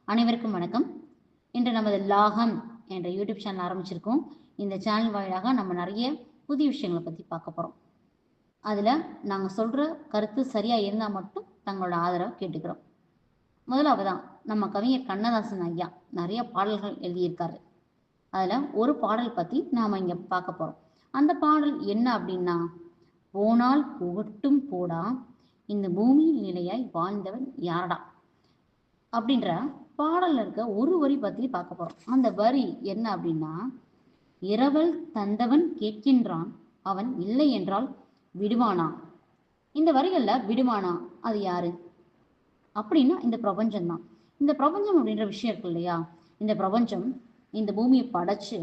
அனைவருக்கும் வணக்கம். இன்று நமது லாகம் என்ற யூடியூப் சேனல் ஆரம்பிச்சிருக்கோம். இந்த சேனல் வாயிலாக நம்ம நிறைய புதிய விஷயங்களை பற்றி பார்க்க போகிறோம். அதில் நாங்கள் சொல்கிற கருத்து சரியாக இருந்தால் மட்டும் தங்களோட ஆதரவை கேட்டுக்கிறோம். முதலாவதான் நம்ம கவிஞர் கண்ணதாசன் ஐயா நிறைய பாடல்கள் எழுதியிருக்காரு. அதில் ஒரு பாடல் பற்றி நாம் இங்கே பார்க்க போகிறோம். அந்த பாடல் என்ன அப்படின்னா, போனால் புகட்டும் போடா, இந்த பூமியில் நிலையாய் வாழ்ந்தவன் யாரடா அப்படின்ற பாடல்ல இருக்க ஒரு வரி பற்றி பார்க்க போறோம். அந்த வரி என்ன அப்படின்னா, இரவல் தந்தவன் கேட்கின்றான், அவன் இல்லை என்றால் விடுவானா. இந்த வரிகள்ல விடுவானா அது யாரு அப்படின்னா இந்த பிரபஞ்சம் தான். இந்த பிரபஞ்சம் அப்படின்ற விஷயம் இருக்கு இல்லையா, இந்த பிரபஞ்சம் இந்த பூமியை படைச்சு,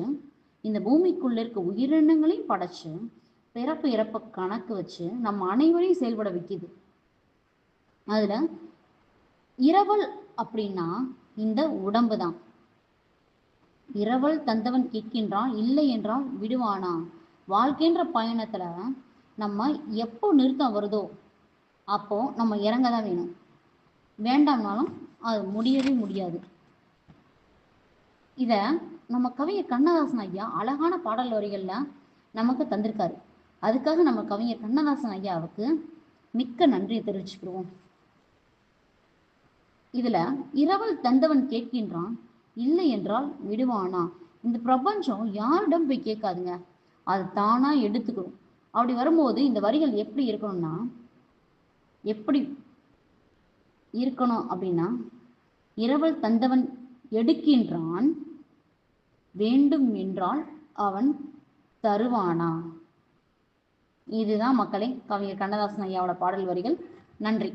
இந்த பூமிக்குள்ள இருக்க உயிரினங்களையும் படைச்சு, பிறப்பு இறப்ப கணக்கு வச்சு நம்ம அனைவரையும் செயல்பட வைக்குது. அதுல இரவல் அப்படின்னா இந்த உடம்பு தான். இரவல் தந்தவன் கேட்கின்றான், இல்லை என்றால் விடுவானா. வாழ்க்கைன்ற பயணத்துல நம்ம எப்போ நிறுத்தம் வருதோ அப்போ நம்ம இறங்க தான் வேணும். வேண்டாம்னாலும் அது முடியவே முடியாது. இத நம்ம கவிஞர் கண்ணதாசன் ஐயா அழகான பாடல் வரிகள்ல நமக்கு தந்திருக்காரு. அதுக்காக நம்ம கவிஞர் கண்ணதாசன் ஐயாவுக்கு மிக்க நன்றியை தெரிவிச்சுக்கிடுவோம். இதுல இரவல் தந்தவன் கேட்கின்றான், இல்லை என்றால் விடுவானா. இந்த பிரபஞ்சம் யாரிடம் போய் கேட்காதுங்க, அது தானா எடுத்துக்கணும். அப்படி வரும்போது இந்த வரிகள் எப்படி இருக்கணும்னா, எப்படி இருக்கணும் அப்படின்னா, இரவல் தந்தவன் எடுக்கின்றான், வேண்டும் என்றால் அவன் தருவானா. இதுதான் மக்களே கவிஞர் கண்ணதாசன் ஐயாவோட பாடல் வரிகள். நன்றி.